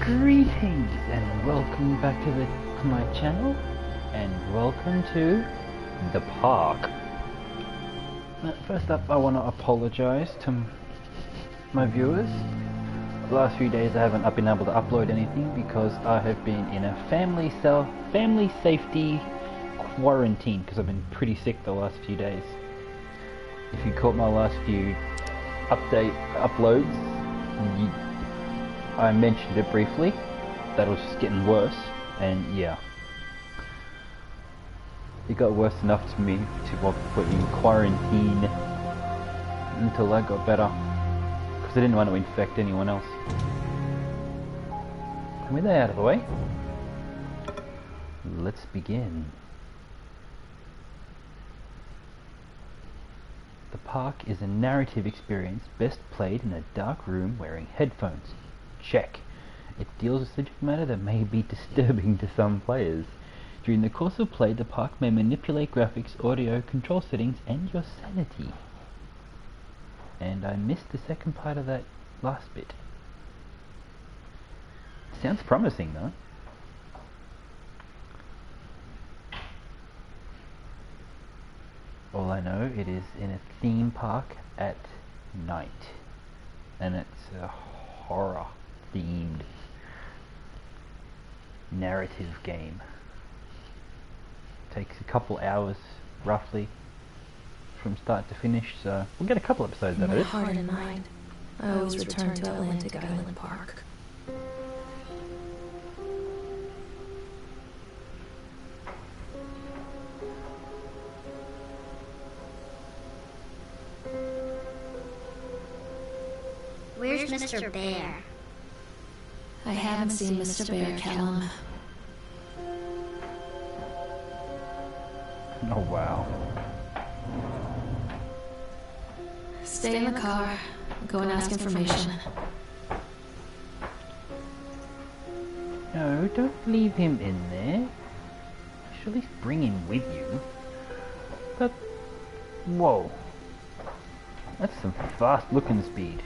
Greetings and welcome back to my channel, and welcome to the park. First up, I want to apologize to my viewers. The last few days I haven't been able to upload anything because I have been in a family safety quarantine because I've been pretty sick the last few days. If you caught my last few uploads, I mentioned it briefly, that it was just getting worse, and yeah. It got worse enough to me to put in quarantine until I got better, because I didn't want to infect anyone else. And with that out of the way, let's begin. The park is a narrative experience best played in a dark room wearing headphones. Check. It deals with subject matter that may be disturbing to some players. During the course of play, the park may manipulate graphics, audio, control settings, and your sanity. And I missed the second part of that last bit. Sounds promising though. All I know, it is in a theme park at night. And it's a horror themed narrative game. Takes a couple hours roughly from start to finish, so we'll get a couple episodes out of it. In my heart and mind, I always return to Atlantic Island Park. Where's Mr. Bear? I haven't seen Mr. Bear, Callum. Oh wow. Stay in the car. Go and ask information. No, don't leave him in there. You should at least bring him with you. But, whoa. That's some fast looking speed.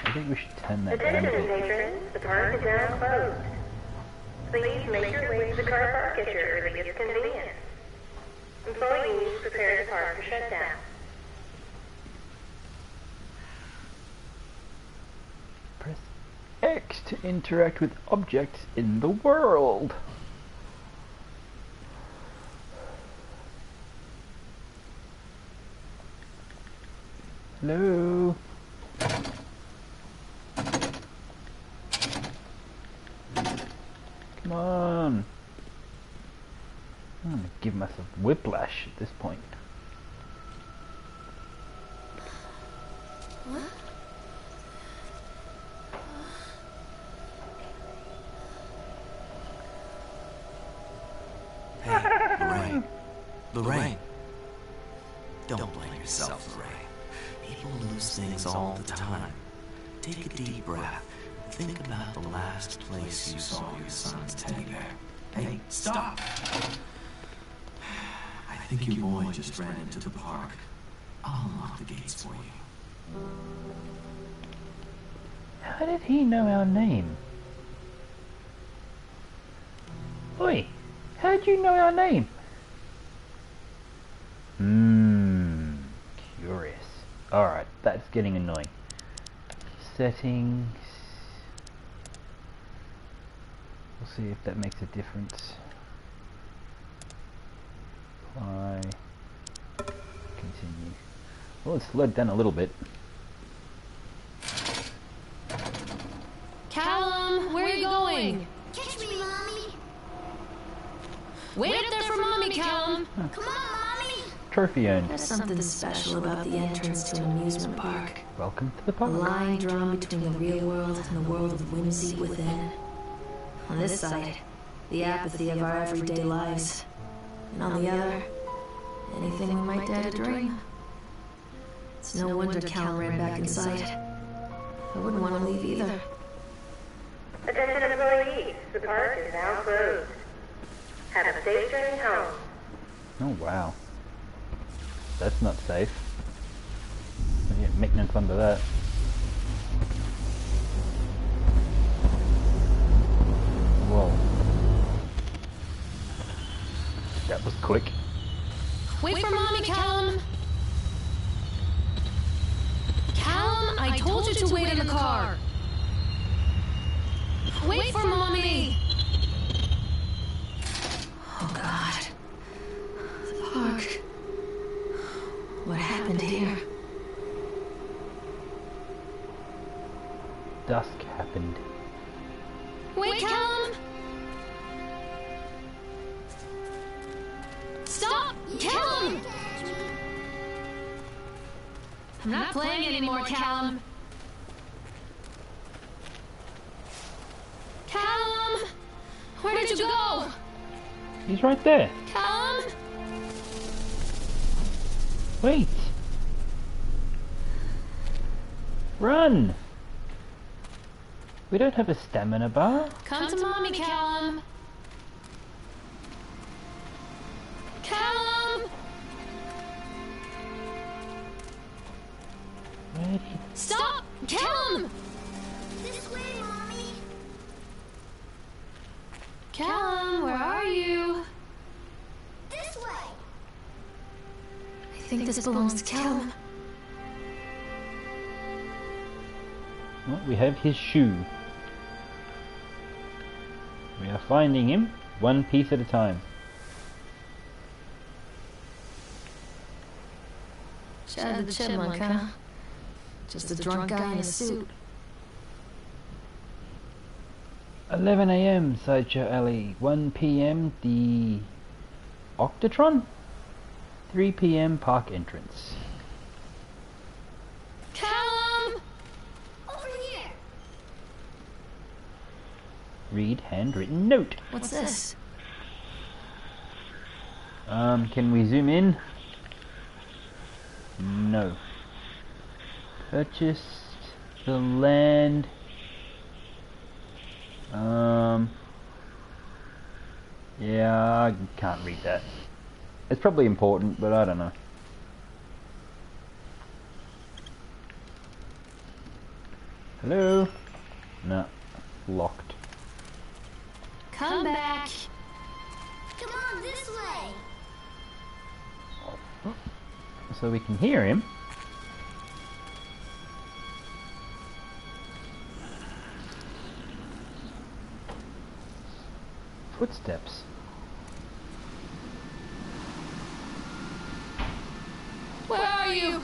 I think we should turn that down a Attention bit. patrons, the park is now closed. Please make your way to the car park at your earliest convenience. Employees prepare the park for shutdown. Press X to interact with objects in the world. Hello. Come on. I'm gonna give myself whiplash at this point. Hey, Lorraine. Don't blame yourself, Lorraine. People lose things all the time. Take a deep breath. Think about the last place you saw your son's teddy bear. Hey, stop! I think your boy just ran into the park. I'll unlock the gates for you. How did he know our name? Oi! How'd you know our name? Curious. Alright, that's getting annoying. Settings. We'll see if that makes a difference. Apply. Continue. Well, it's slowed down a little bit. Callum, where are you going? Catch me, Mommy! Wait up there for Mommy, Callum! Come on, Mommy! Trophy earned. There's something special about the entrance to an amusement park. Welcome to the A park. line drawn between the real world and the world of whimsy within. On this side, the apathy of our everyday lives. And on the other, anything we might dare to dream. It's no wonder Callum ran back inside. I wouldn't want to leave either. Attention employees, the park is now closed. Have a safe journey home. Oh wow. That's not safe. I get maintenance under that. Whoa. That was quick. Wait for Mommy, Callum! Callum, I told you to wait in the car! Wait for Mommy! Oh God. The park. What happened here? Dusk happened. Wait, Callum! Stop! Callum! I'm not playing anymore, Callum. Callum! Where did you go? He's right there. Callum! Wait. Run! We don't have a stamina bar. Come to Mommy, Callum. Callum! Where did he... Stop! Callum! This way, Mommy. Callum, where are you? This way. I think this belongs to Callum. Well, we have his shoe. We are finding him one piece at a time. Chad the Chipmunk, huh? Just a drunk guy in a suit. 11 AM, Sideshow Alley. 1 PM, the Octatron. 3 PM, park entrance. Callum! Over here. Read handwritten note. What's this? Can we zoom in? No. Purchased the land. Yeah, I can't read that. It's probably important, but I don't know. Hello? No. Locked. Come back. Come on, this way. So we can hear him. Footsteps. Where are you?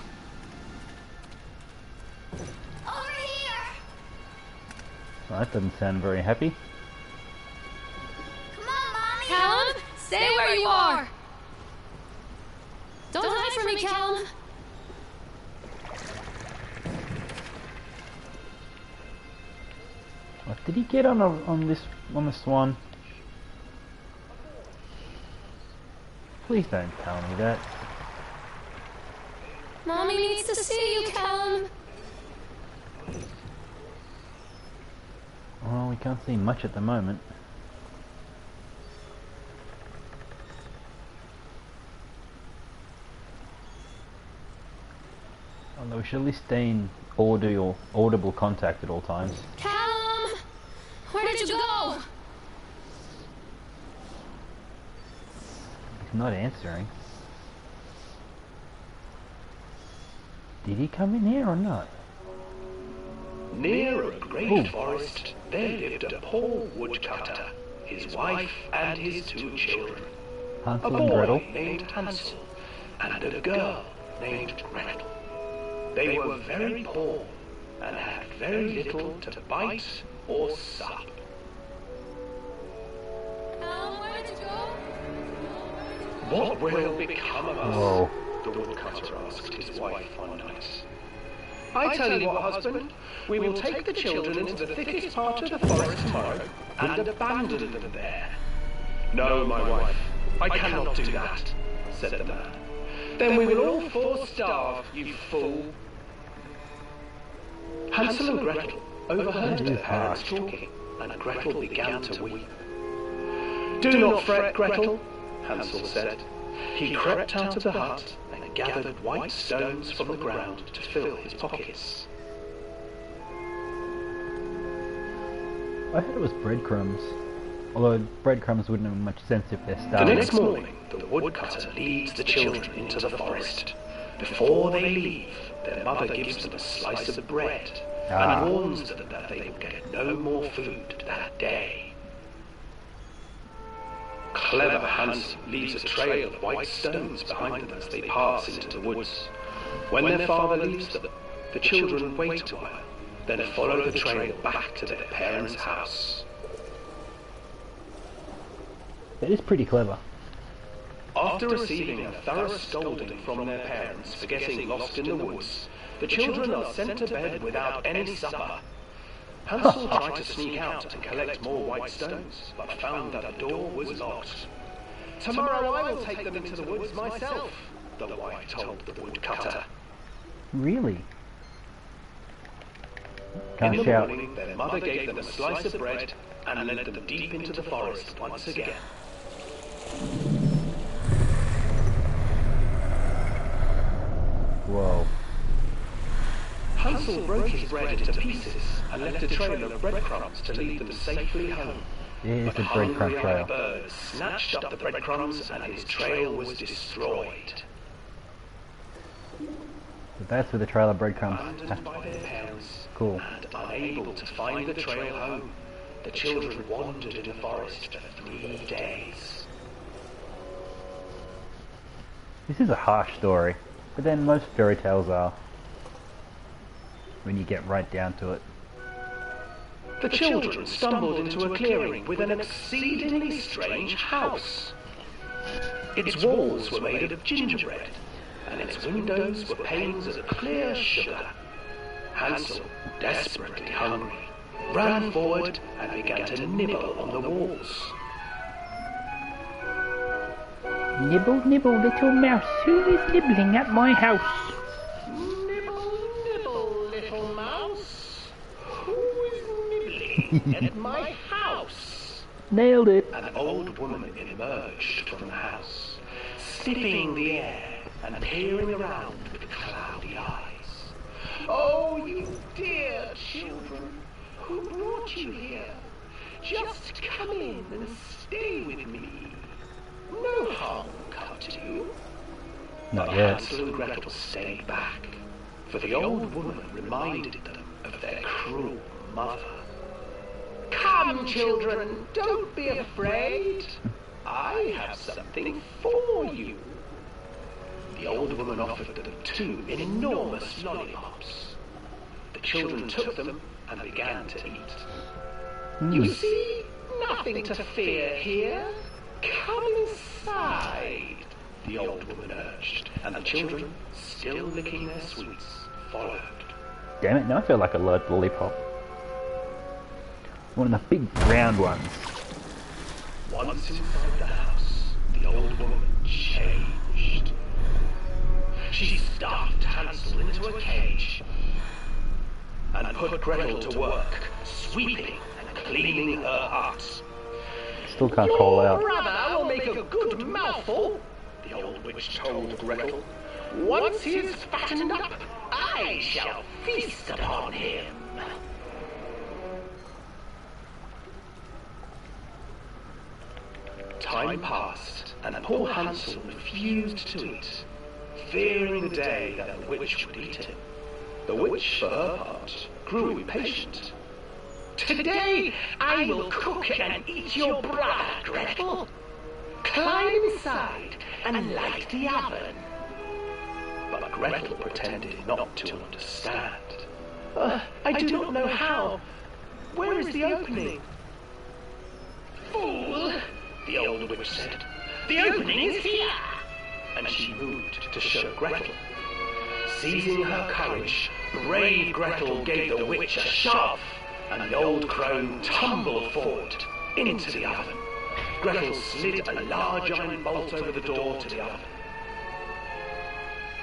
Over here. Well, that doesn't sound very happy. Come on, Mommy. Callum, stay where you are. Don't hide from me, Callum. What did he get on the swan? Please don't tell me that. Mommy needs to see you, Callum. Well, we can't see much at the moment. Although we should at least stay in audible contact at all times. Callum! Where did you go? He's not answering. Did he come in here or not? Near a great forest, there lived a poor woodcutter, his wife and his 2 children. A Hansel and boy Gretel. named Hansel and a girl named Gretel. They were very poor and had very little to bite or sup. Callum, where did you go? What will become of us? Whoa. The woodcutter asked his wife one night. I tell you what, husband, we will take the children into the thickest part of the forest tomorrow and abandon them there. No, my wife, I cannot do that, said the man. Then we will all 4 starve, you fool. Hansel and Gretel overheard their parents talking, and Gretel began to weep. Do not fret, Gretel, Hansel said. He crept out of the hut and gathered white stones from the ground to fill his pockets. I heard it was breadcrumbs. Although breadcrumbs wouldn't have much sense if they're The starving. next morning, the woodcutter leads the children into the forest. Before they leave, their mother gives them a slice of bread and warns them that they will get no more food that day. Clever Hansel leaves a trail of white stones behind them as they pass into the woods. When their father leaves them, the children wait a while, then follow the trail back to their parents' house. That is pretty clever. After receiving a thorough scolding from their parents for getting lost in the woods, the children are sent to bed without any supper. Hansel tried to sneak out and collect more white stones, but found that the door was locked. "Tomorrow I will take them into the woods myself," the wife told the woodcutter. Really? In Can't the shout. morning, their mother gave them a slice of bread and led them deep into the forest once again. Whoa. Hansel broke his bread into pieces and left a trail of breadcrumbs to lead them safely home. There's the But breadcrumb hungry trail. birds snatched up the breadcrumbs and his trail was destroyed. So that's where the trail of breadcrumbs. Abandoned by their parents Cool. and unable to find the trail home, the children wandered in the forest for 3 days. This is a harsh story, but then most fairy tales are, when you get right down to it. The children stumbled into a clearing with an exceedingly strange house. Its walls were made of gingerbread, and its windows were panes of clear sugar. Hansel, desperately hungry, ran forward and began to nibble on the walls. Nibble, nibble, little mouse, who is nibbling at my house? Nibble, nibble, little mouse. Who is nibbling at my house? Nailed it. An old woman emerged from the house, sniffing the air and peering around with cloudy eyes. "Oh, you dear children, who brought you here? Just come in and stay with me. No harm will come to you." Not But yet. Hansel and Gretel stayed back, for the old woman reminded them of their cruel mother. "Come, children, don't be afraid. I have something for you." The old woman offered them 2 enormous lollipops. The children took them and began to eat. "You see, nothing to fear here. Come inside," the old woman urged, and the children, still licking their sweets, followed. Damn it, now I feel like a lollipop. One of the big round ones. Once inside the house, the old woman changed. She stuffed Hansel into a cage and put Gretel to work, sweeping and cleaning her hut. Still can't call "Your out. brother will make a good mouthful," the old witch told Gretel. "Once he is fattened up, I shall feast upon him." Time passed, and poor Hansel refused to eat, fearing the day that the witch would eat him. The witch, for her part, grew impatient. "Today I will cook and eat your brother, Gretel. Climb inside and light the oven." But Gretel pretended not to understand. I do not know how. Where is the opening?" "Fool," the old witch said. "The opening is here." And she moved to show Gretel. Seizing her courage, brave Gretel gave the witch a shove, and the old crone tumbled forward into the oven. Gretel slid a large iron bolt over the door to the oven.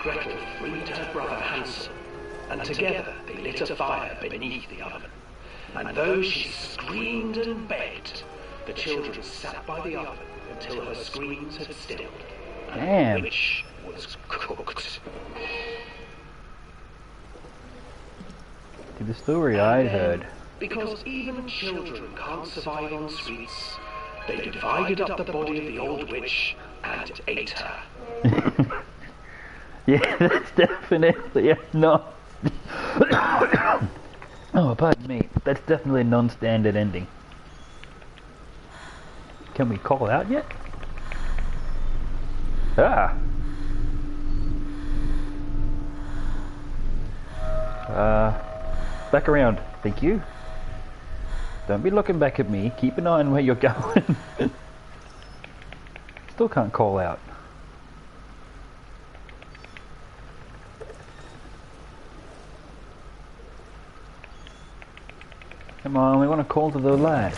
Gretel freed her brother Hansel, and together they lit a fire beneath the oven. And though she screamed and begged, the children sat by the oven until her screams had stilled, and Damn. the witch was cooked. To the story I heard. Because even children can't survive on sweets, They divided up the body of the old witch and ate her. Yeah, that's definitely a non... Oh, pardon me. That's definitely a non-standard ending. Can we call out yet? Ah! Back around. Thank you. Don't be looking back at me. Keep an eye on where you're going. Still can't call out. Come on, we want to call to the lad.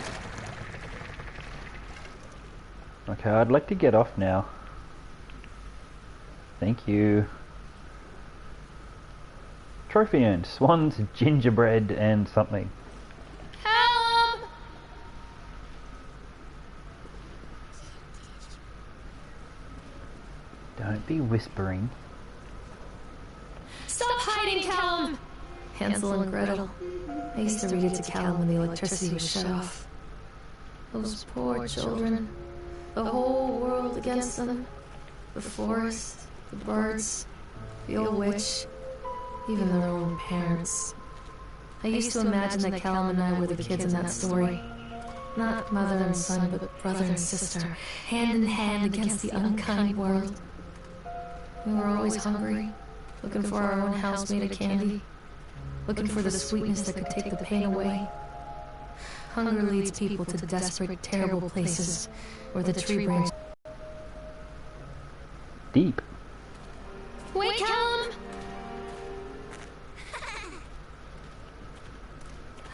Okay, I'd like to get off now. Thank you. Trophy earned. Swans, gingerbread, and something. Callum! Don't be whispering. Stop hiding, Callum! Hansel and Gretel. I used to read it to Callum when the electricity was shut off. Those poor children. The whole world against them. The forest, the birds, the old witch, even their own parents. I used to imagine that Callum and I were the kids in that story. Not mother and son, but brother and sister, hand in hand against the unkind world. We were always hungry, looking for our own house made of candy, looking for the sweetness that could take the pain away. Hunger leads people to desperate, terrible places where the tree branch... Deep. Wait, Callum!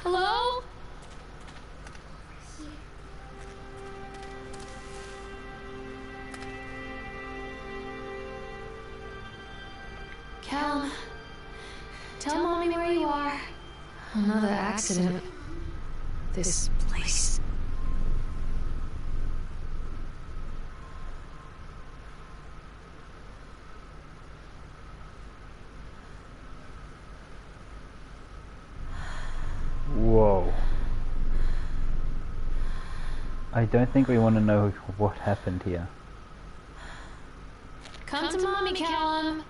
Hello? Callum, tell Mommy where you are. Another accident. This place. Whoa. I don't think we want to know what happened here. Come to Mommy, Callum.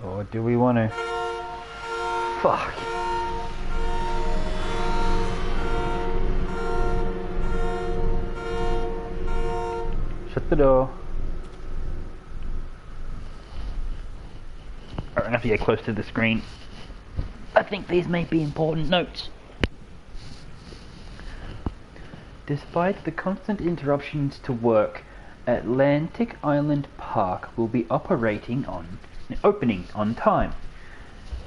Or do we want to... Fuck. Shut the door. Alright, I have to get close to the screen. I think these may be important notes. Despite the constant interruptions to work, Atlantic Island Park will be opening on time.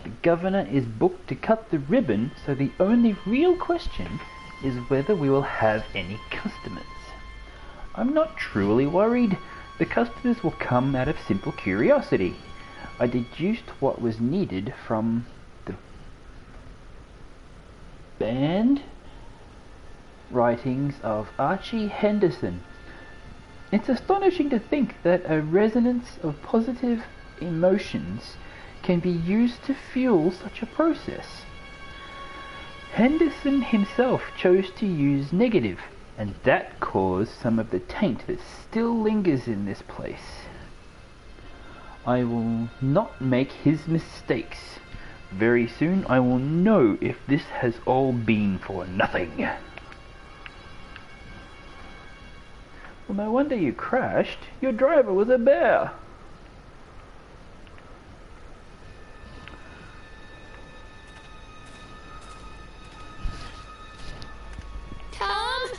The governor is booked to cut the ribbon, so the only real question is whether we will have any customers. I'm not truly worried. The customers will come out of simple curiosity. I deduced what was needed from the band writings of Archie Henderson. It's astonishing to think that a resonance of positive emotions can be used to fuel such a process. Henderson himself chose to use negative, and that caused some of the taint that still lingers in this place. I will not make his mistakes. Very soon I will know if this has all been for nothing. Well, no wonder you crashed. Your driver was a bear. Callum?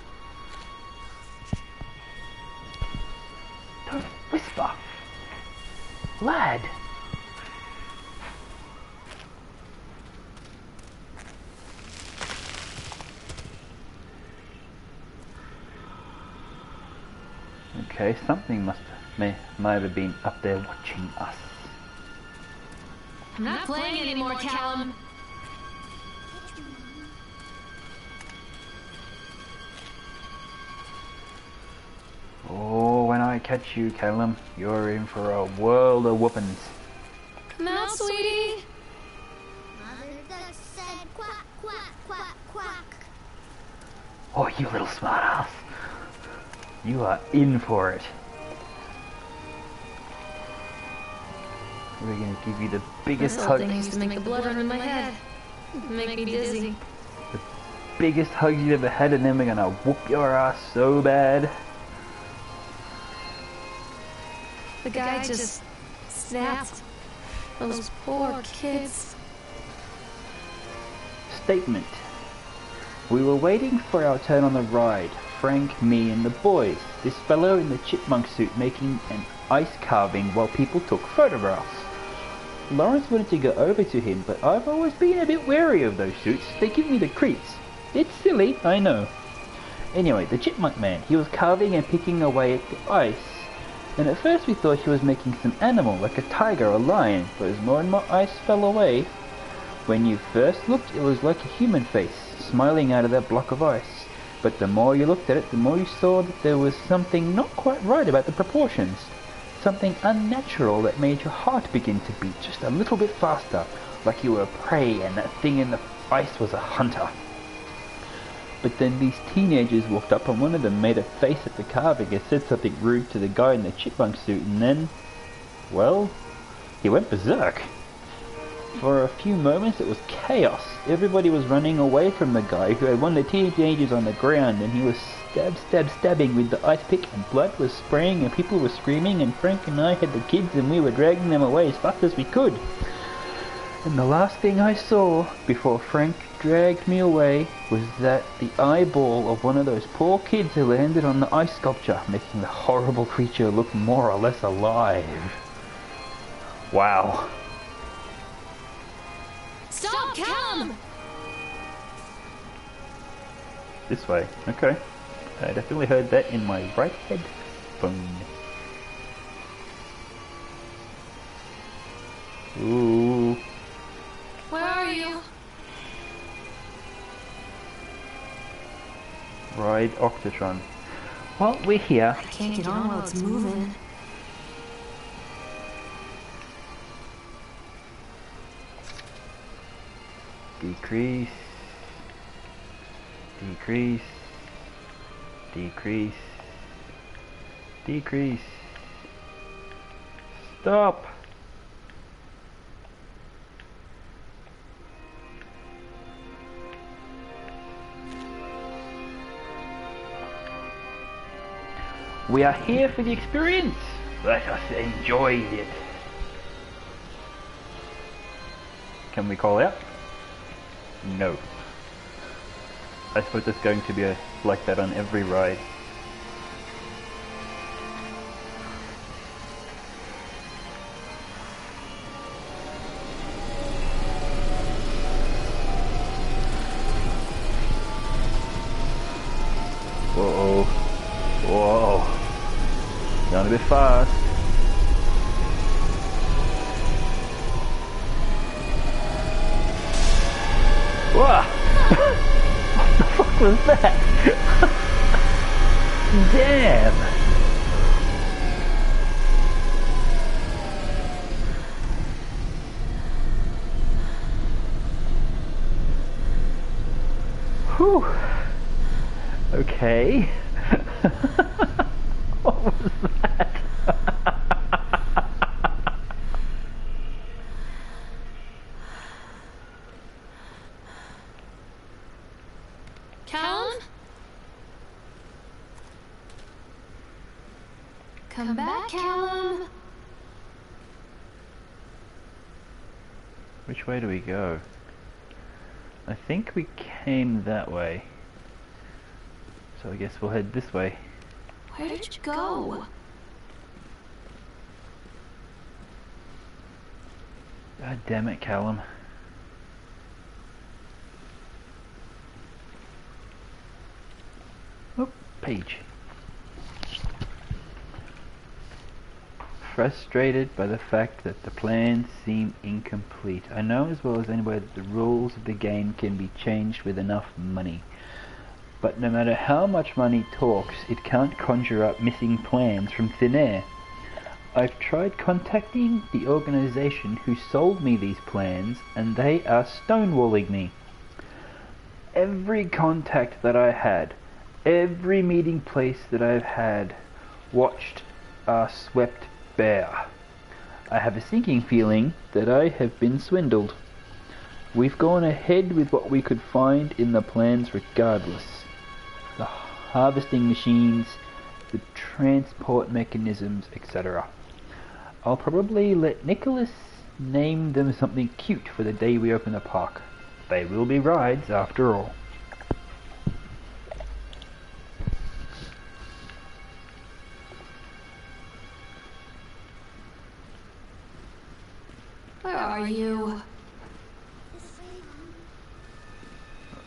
Don't whisper. Lad. Okay, something may have been up there watching us. I'm not playing anymore, Callum. Oh, when I catch you, Callum, you're in for a world of whoopings. Come out, sweetie. Mother duck said quack, quack, quack, quack. You little smartass. You are in for it. We're gonna give you the biggest This whole hug. thing used to make the blood run in my head. Make me dizzy. Biggest hug you've ever had, and then we're gonna whoop your ass so bad. The guy just snapped. Those poor kids. Statement. We were waiting for our turn on the ride. Frank, me, and the boys. This fellow in the chipmunk suit making an ice carving while people took photographs. Lawrence wanted to go over to him, but I've always been a bit wary of those suits. They give me the creeps. It's silly, I know. Anyway, the chipmunk man, he was carving and picking away at the ice. And at first we thought he was making some animal, like a tiger or lion, but as more and more ice fell away, when you first looked, it was like a human face, smiling out of that block of ice. But the more you looked at it, the more you saw that there was something not quite right about the proportions. Something unnatural that made your heart begin to beat just a little bit faster, like you were prey and that thing in the ice was a hunter. But then these teenagers walked up and one of them made a face at the carving and said something rude to the guy in the chipmunk suit, and then, well, he went berserk. For a few moments it was chaos. Everybody was running away from the guy who had one of the teenagers on the ground, and he was stabbing with the ice pick, and blood was spraying and people were screaming, and Frank and I had the kids and we were dragging them away as fast as we could. And the last thing I saw before Frank dragged me away was that the eyeball of one of those poor kids who landed on the ice sculpture, making the horrible creature look more or less alive. Wow. Stop, Callum! This way, okay. I definitely heard that in my right headphone. Ooh. Where are you? Ride Octatron. Well, we're here. I can't get on while it's moving. Decrease. Decrease. Decrease. Decrease. Stop. We are here for the experience. Let us enjoy it. Can we call out? No. I suppose it's going to be like that on every ride. Whoa. Whoa. Going a bit fast. Whoa! What the fuck was that? Damn! Whew. Okay. What was that? Callum? Come back, Callum. Which way do we go? I think we came that way. So I guess we'll head this way. Where did you go? God damn it, Callum. Oh, page. Frustrated by the fact that the plans seem incomplete. I know as well as anybody that the rules of the game can be changed with enough money. But no matter how much money talks, it can't conjure up missing plans from thin air. I've tried contacting the organization who sold me these plans, and they are stonewalling me. Every contact that I had every meeting place that I've had watched are swept bare. I have a sinking feeling that I have been swindled. We've gone ahead with what we could find in the plans regardless. The harvesting machines, the transport mechanisms, etc. I'll probably let Nicholas name them something cute for the day we open the park. They will be rides after all. Where are you?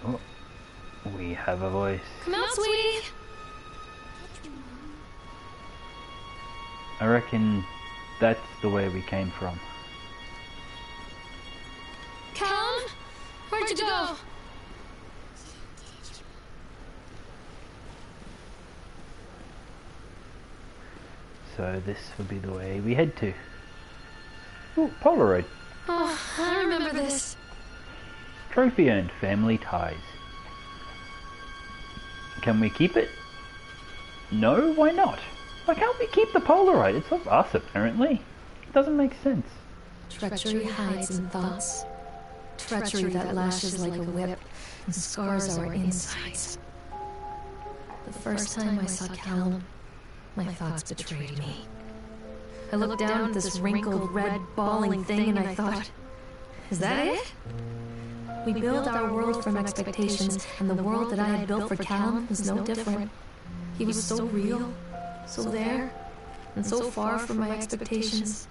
Oh, we have a voice. Come out, sweetie! I reckon that's the way we came from. Callum? Where'd you go? So this will be the way we head to. Ooh, Polaroid. Oh, I remember this. Trophy earned, family ties. Can we keep it? No, why not? Why can't we keep the Polaroid? It's of us, apparently. It doesn't make sense. Treachery hides in thoughts. Treachery that lashes like a whip and scars our insides. The first time I saw Callum, my thoughts betrayed me. I looked down at this wrinkled, red, bawling thing and I thought, is that it? We build our world from expectations, and the world that I had built for Callum was no different. He was so real, so there, and so far from my expectations.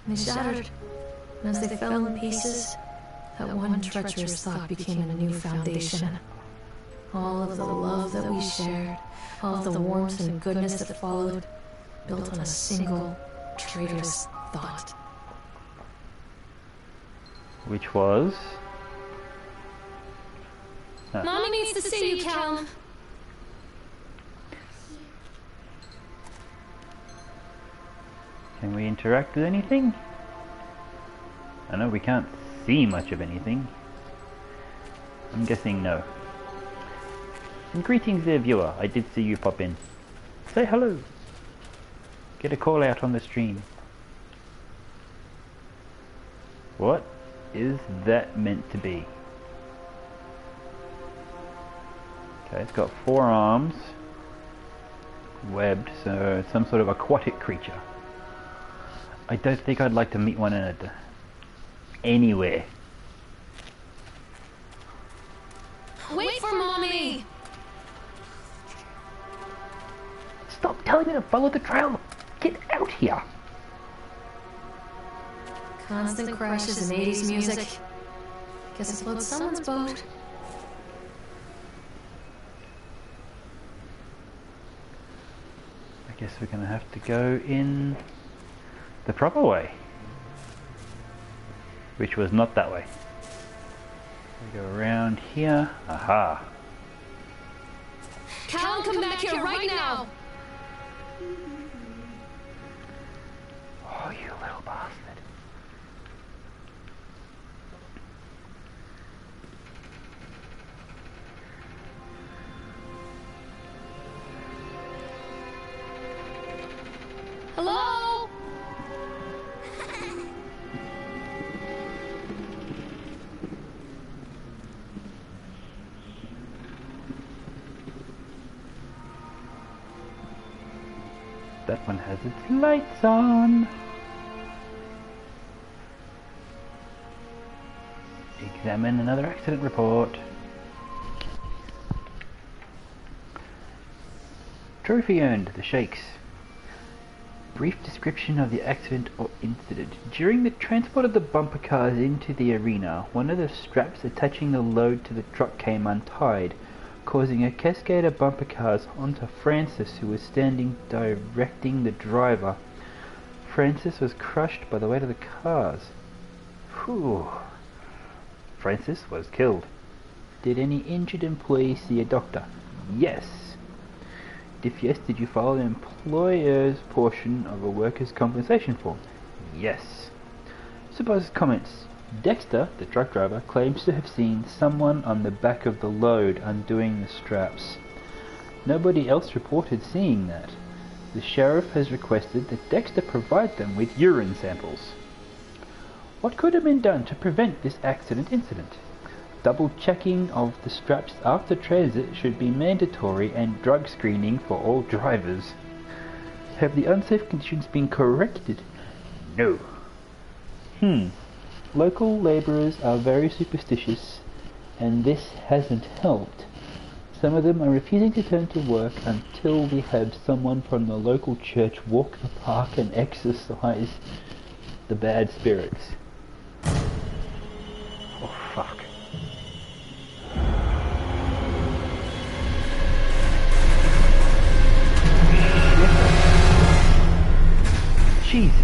And they shattered, and as they fell in pieces, that one treacherous thought became a new foundation. All of the love that we shared, all of the warmth and goodness that followed, built on a single, traitorous thought. Which was... Mommy needs to see you, Callum. Can we interact with anything? I know we can't see much of anything. I'm guessing no. And greetings there, viewer. I did see you pop in. Say hello. Get a call out on the stream. What is that meant to be? Okay, it's got 4 arms. Webbed, so it's some sort of aquatic creature. I don't think I'd like to meet one in it anywhere. Wait for Mommy! Stop telling me to follow the trail! Get out here! Constant crashes and 80s music. Guess it floats someone's boat. I guess we're gonna have to go in the proper way. Which was not that way. We go around here. Aha! Callum, come back here right now! Oh, you little bastard. Hello? That one has its lights on. Examine another accident report. Trophy earned, the Shakes. Brief description of the accident or incident. During the transport of the bumper cars into the arena, one of the straps attaching the load to the truck came untied, causing a cascade of bumper cars onto Francis, who was standing directing the driver. Francis was crushed by the weight of the cars. Whew. Francis was killed. Did any injured employee see a doctor? Yes. If yes, did you file the employer's portion of a workers' compensation form? Yes. Supervisor's comments. Dexter, the truck driver, claims to have seen someone on the back of the load undoing the straps. Nobody else reported seeing that. The sheriff has requested that Dexter provide them with urine samples. What could have been done to prevent this accident incident? Double checking of the straps after transit should be mandatory, and drug screening for all drivers. Have the unsafe conditions been corrected? No. Local labourers are very superstitious, and this hasn't helped. Some of them are refusing to turn to work until we have someone from the local church walk the park and exorcise the bad spirits. Oh fuck. Jesus.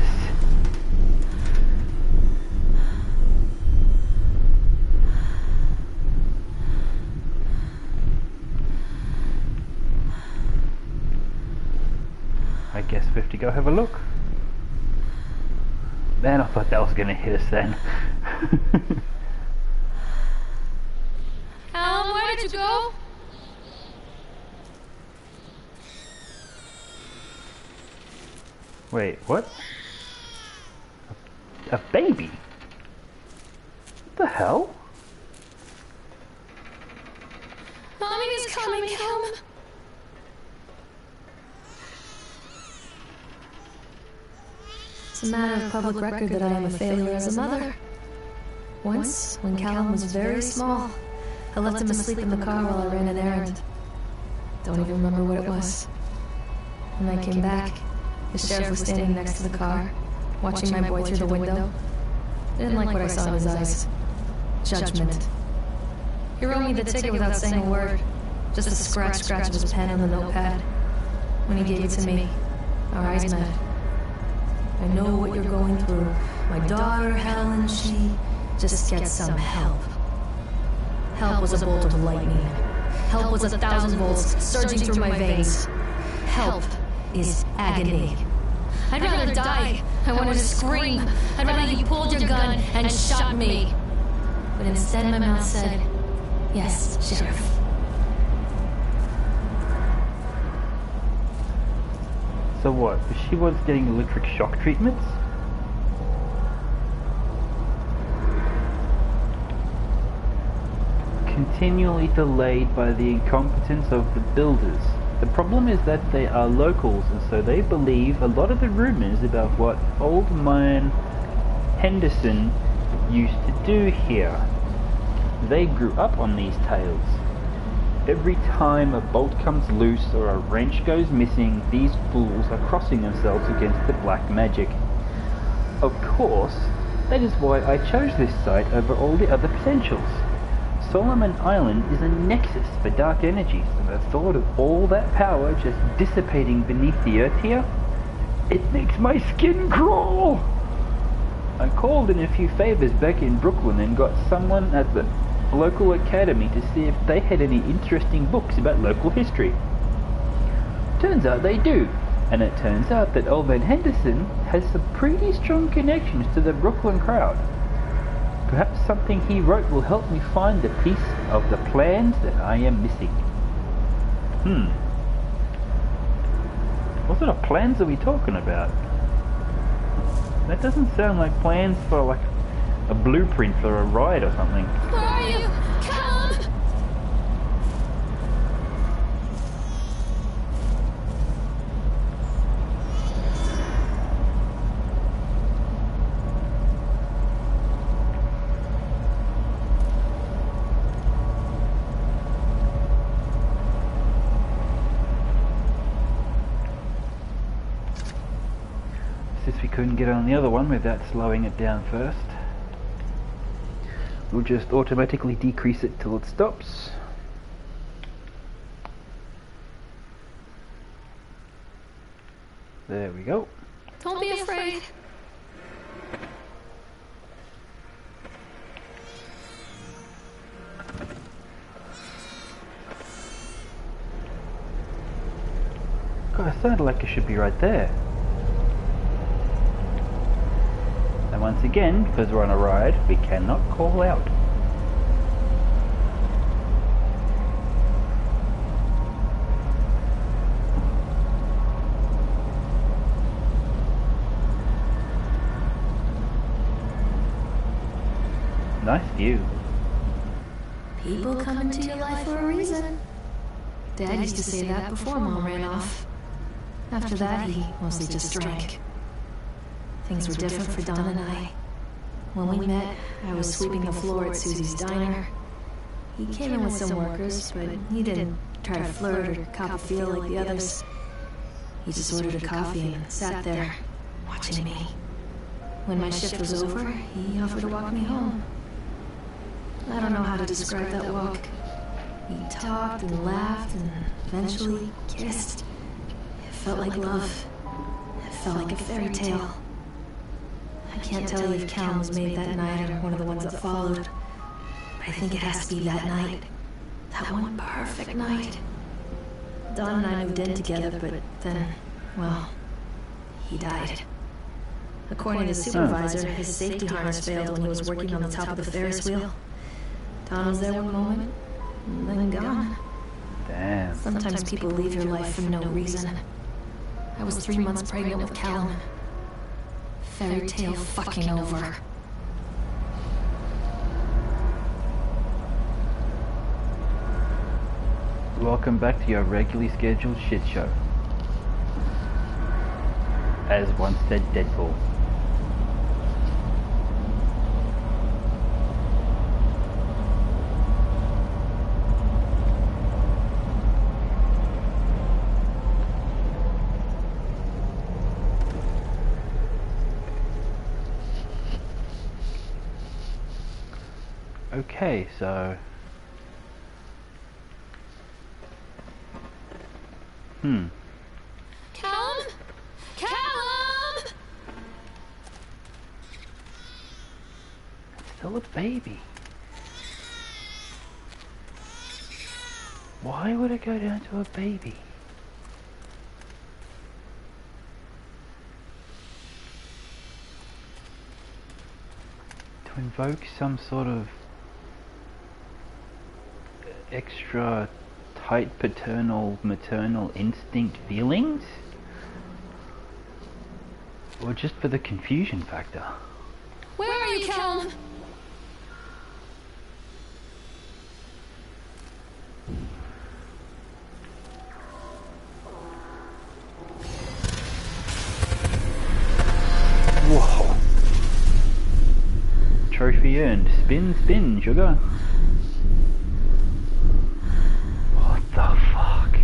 I guess we have to go have a look. Man, I thought that was gonna hit us then. Alan, where did you go? Wait, what? A baby? What the hell? Mommy is coming, Helm. It's a matter of public record that I am a failure as a mother. Once, when Callum was very small, I left him asleep in the car while I ran an errand. Don't even remember what it was. When I came back, the sheriff was standing next to the car, watching my boy through the window. I didn't like what I saw in his eyes. Judgment. He wrote me the ticket without saying a word, just a scratch of his pen on the notepad. When he gave it to me, our eyes met. I know what you're going through. My daughter, Helen, she just gets some help. Help was a bolt of lightning. Help was 1,000 volts surging through my veins. Help is agony. I'd rather die. I wanted to scream. I'd rather you pulled your gun and shot me. But instead my mouth said, yes, Sheriff. So what? Was she once getting electric shock treatments? Continually delayed by the incompetence of the builders. The problem is that they are locals, and so they believe a lot of the rumors about what Old Man Henderson used to do here. They grew up on these tales. Every time a bolt comes loose or a wrench goes missing, these fools are crossing themselves against the black magic. Of course, that is why I chose this site over all the other potentials. Solomon Island is a nexus for dark energies, and the thought of all that power just dissipating beneath the earth here, it makes my skin crawl! I called in a few favors back in Brooklyn and got someone at the local academy to see if they had any interesting books about local history. Turns out they do, and it turns out that Old Man Henderson has some pretty strong connections to the Brooklyn crowd. Perhaps something he wrote will help me find the piece of the plans that I am missing. What sort of plans are we talking about? That doesn't sound like plans for like a blueprint for a ride or something. Where are you? Callum! Since we couldn't get on the other one without slowing it down first, we'll just automatically decrease it till it stops. There we go. Don't be afraid. God, it sounded like it should be right there. And once again, because we're on a ride, we cannot call out. Nice view. People come into your life for a reason. Dad used to say that before Mom ran off. After that, he mostly just drank. Things were different for Don and I. When we met, I was sweeping the floor at Susie's diner. He came in with some workers, but he didn't try to flirt or cop a feel like the others. He just ordered a coffee and sat there, watching me. When my shift was over, he offered to walk me home. I don't know how to describe that walk. We talked and laughed and eventually kissed. It felt like love. It felt like a fairy tale. I can't tell you if Callum was made that night or one of the ones that followed. But I think it has to be that night. That one perfect night. Don and I moved in together, but then, well, he died. According to the supervisor, his safety harness failed when he was working on the top of the Ferris wheel. Don was there one moment, and then gone. Damn. Sometimes people leave your life for no reason. I was 3 months pregnant with Callum. Fairy tale fucking over. Welcome back to your regularly scheduled shit show. As once said Deadpool. Okay, so... Callum? Callum! Still a baby. Why would it go down to a baby? To invoke some sort of extra tight paternal maternal instinct feelings? Or just for the confusion factor? Where are you, Callum? Whoa. Trophy earned. Spin, spin, sugar. What the fuck?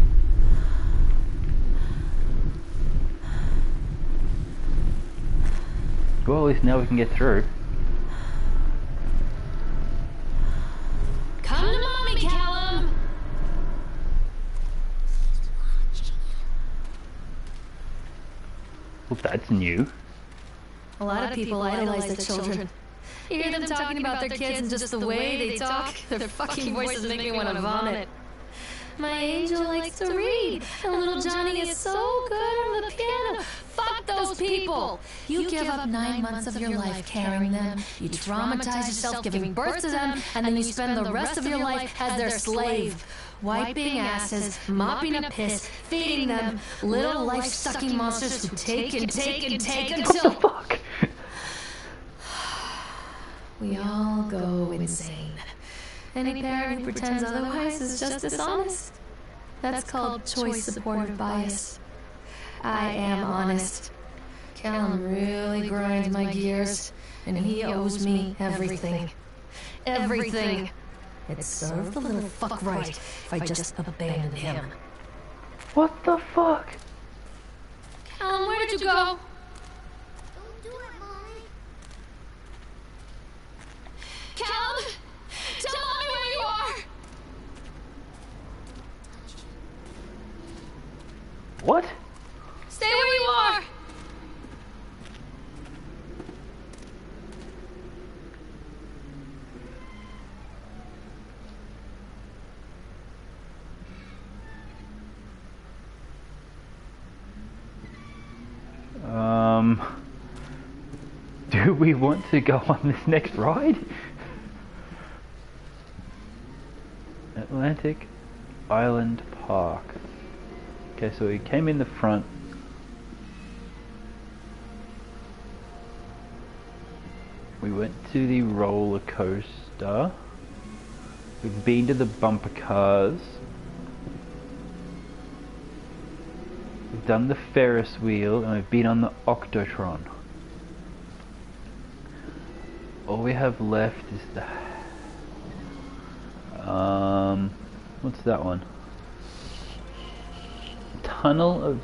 Well, at least now we can get through. Come to mommy, Callum! Well, that's new. A lot of people idolize their children. You hear them talking about their kids and just the way they talk, their fucking voices make me want to vomit. My angel likes to read, and little Johnny is so good on the piano. Fuck those people! You give up 9 months of your life carrying them, you traumatize yourself giving birth to them, and then you spend the rest of your life as their slave. Wiping asses, mopping up piss, feeding them, little life-sucking monsters who take and take and take until... Fuck! We all go insane. Any parent who pretends otherwise is just dishonest. That's called choice supportive bias. I am honest. Callum really grinds my gears, and he owes me everything. Everything. It served the little fuck right if I just abandoned him. What the fuck? Callum, where did you go? Don't do it, Mommy. Callum! Tell mommy where you are! What? Stay where you are! Do we want to go on this next ride? Atlantic Island Park. Okay, so we came in the front. We went to the roller coaster. We've been to the bumper cars. We've done the Ferris wheel, and we've been on the Octotron. All we have left is the... what's that one? Tunnel of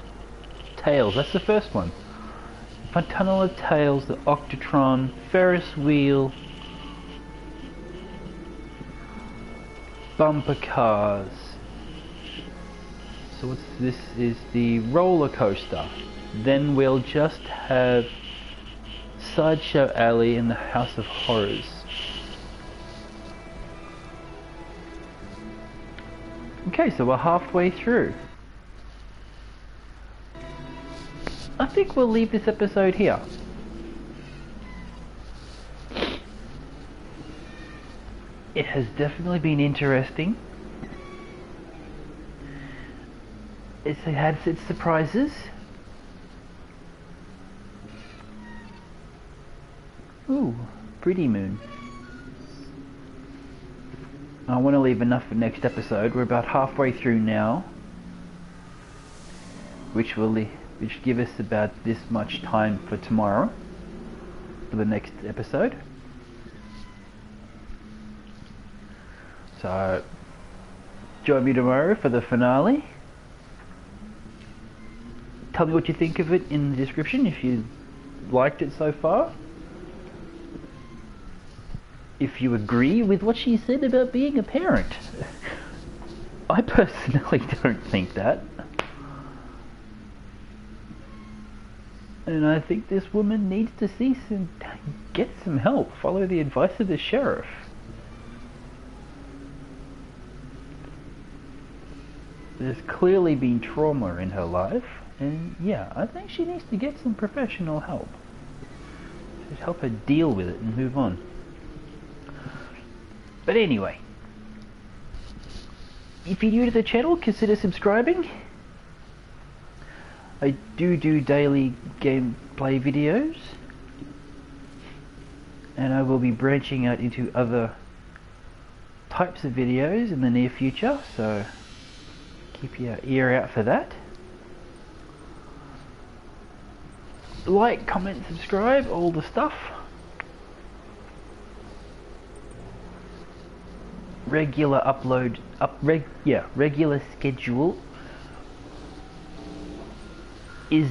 Tales, that's the first one. Tunnel of Tales, the Octotron, Ferris wheel, bumper cars. So what's this? Is the roller coaster. Then we'll just have Sideshow Alley and the House of Horrors. Okay, so we're halfway through. I think we'll leave this episode here. It has definitely been interesting. It's had its surprises. Ooh, pretty moon. I want to leave enough for next episode. We're about halfway through now, which give us about this much time for tomorrow, for the next episode. So, join me tomorrow for the finale. Tell me what you think of it in the description if you liked it so far. If you agree with what she said about being a parent. I personally don't think that. And I think this woman needs to get some help. Follow the advice of the sheriff. There's clearly been trauma in her life, and yeah, I think she needs to get some professional help. To help her deal with it and move on. But anyway, if you're new to the channel, consider subscribing. I do daily gameplay videos, and I will be branching out into other types of videos in the near future, so keep your ear out for that. Like, comment, subscribe, all the stuff. Regular upload, regular schedule is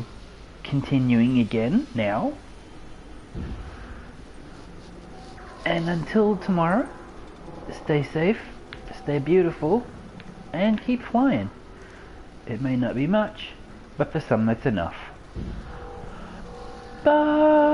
continuing again now. And until tomorrow, stay safe, stay beautiful, and keep flying. It may not be much, but for some that's enough. Bye!